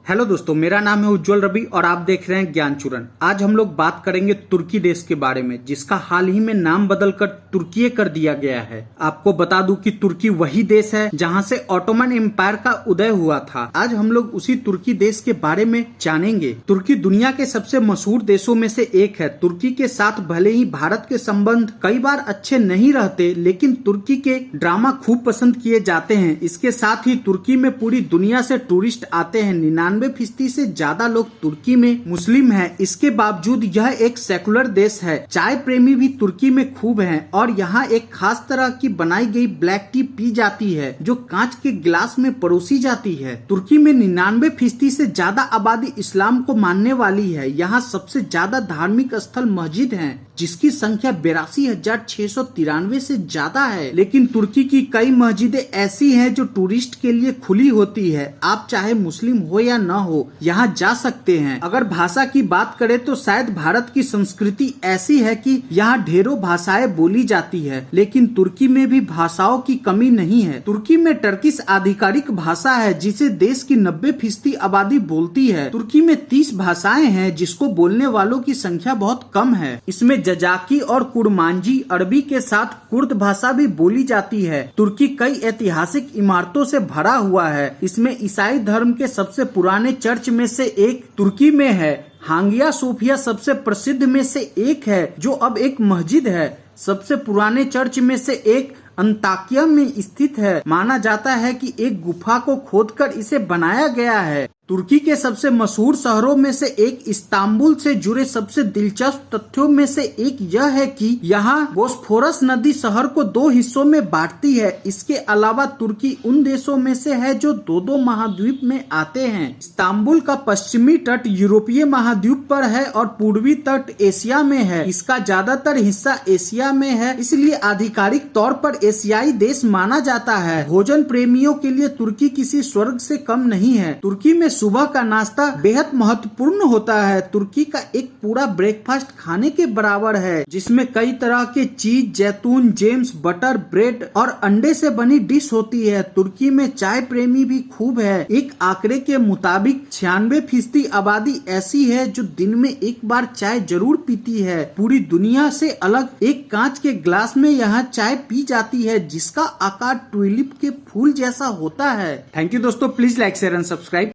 Hello दोस्तों, मेरा नाम है उज्जवल रवि और आप देख रहे हैं ज्ञान चूरन। आज हम लोग बात करेंगे तुर्की देश के बारे में, जिसका हाल ही में नाम बदलकर तुर्की कर दिया गया है। आपको बता दूं कि तुर्की वही देश है जहां से ऑटोमन एम्पायर का उदय हुआ था। आज हम लोग उसी तुर्की देश के बारे में जानेंगे। तुर्की दुनिया के सबसे मशहूर देशों में से एक है। तुर्की के साथ भले ही भारत के संबंध कई बार अच्छे नहीं रहते, लेकिन तुर्की के ड्रामा खूब पसंद किए जाते हैं। इसके साथ ही तुर्की में पूरी दुनिया से टूरिस्ट आते हैं। 99% से ज्यादा लोग तुर्की में मुस्लिम हैं। इसके बावजूद यह एक सेकुलर देश है। चाय प्रेमी भी तुर्की में खूब हैं और यहाँ एक खास तरह की बनाई गई ब्लैक टी पी जाती है, जो कांच के गिलास में परोसी जाती है। तुर्की में 99% से ज्यादा आबादी इस्लाम को मानने वाली है। यहाँ सबसे ज्यादा धार्मिक स्थल मस्जिद हैं, जिसकी संख्या 82,693 से ज्यादा है। लेकिन तुर्की की कई मस्जिदें ऐसी हैं जो टूरिस्ट के लिए खुली होती है। आप चाहे मुस्लिम हो या न हो, यहाँ जा सकते हैं। अगर भाषा की बात करें तो शायद भारत की संस्कृति ऐसी है कि यहाँ ढेरों भाषाएं बोली जाती है, लेकिन तुर्की में भी भाषाओं की कमी नहीं है। तुर्की में टर्किश आधिकारिक भाषा है, जिसे देश की 90% आबादी बोलती है। तुर्की में 30 भाषाएं हैं, जिसको बोलने वालों की संख्या बहुत कम है। इसमें जजाकी और कुर्मांजी अरबी के साथ कुर्द भाषा भी बोली जाती है। तुर्की कई ऐतिहासिक इमारतों से भरा हुआ है। इसमें ईसाई धर्म के सबसे पुराने चर्च में से एक तुर्की में है। हागिया सोफिया सबसे प्रसिद्ध में से एक है, जो अब एक मस्जिद है। सबसे पुराने चर्च में से एक अंताकिया में स्थित है। माना जाता है कि एक गुफा को खोदकर इसे बनाया गया है। तुर्की के सबसे मशहूर शहरों में से एक इस्तांबुल से जुड़े सबसे दिलचस्प तथ्यों में से एक यह है कि यहाँ बोस्फोरस नदी शहर को 2 हिस्सों में बांटती है। इसके अलावा तुर्की उन देशों में से है जो दो महाद्वीप में आते हैं। इस्तांबुल का पश्चिमी तट यूरोपीय महाद्वीप पर है और पूर्वी तट एशिया में है। इसका ज्यादातर हिस्सा एशिया में है, इसलिए आधिकारिक तौर पर एशियाई देश माना जाता है। भोजन प्रेमियों के लिए तुर्की किसी स्वर्ग से कम नहीं है। तुर्की में सुबह का नाश्ता बेहद महत्वपूर्ण होता है। तुर्की का एक पूरा ब्रेकफास्ट खाने के बराबर है, जिसमें कई तरह के चीज, जैतून, जेम्स, बटर, ब्रेड और अंडे से बनी डिश होती है। तुर्की में चाय प्रेमी भी खूब है। एक आंकड़े के मुताबिक 96% आबादी ऐसी है जो दिन में एक बार चाय जरूर पीती है। पूरी दुनिया से अलग एक कांच के ग्लास में यहाँ चाय पी जाती है, जिसका आकार ट्यूलिप के फूल जैसा होता है। थैंक यू दोस्तों, please like share and subscribe.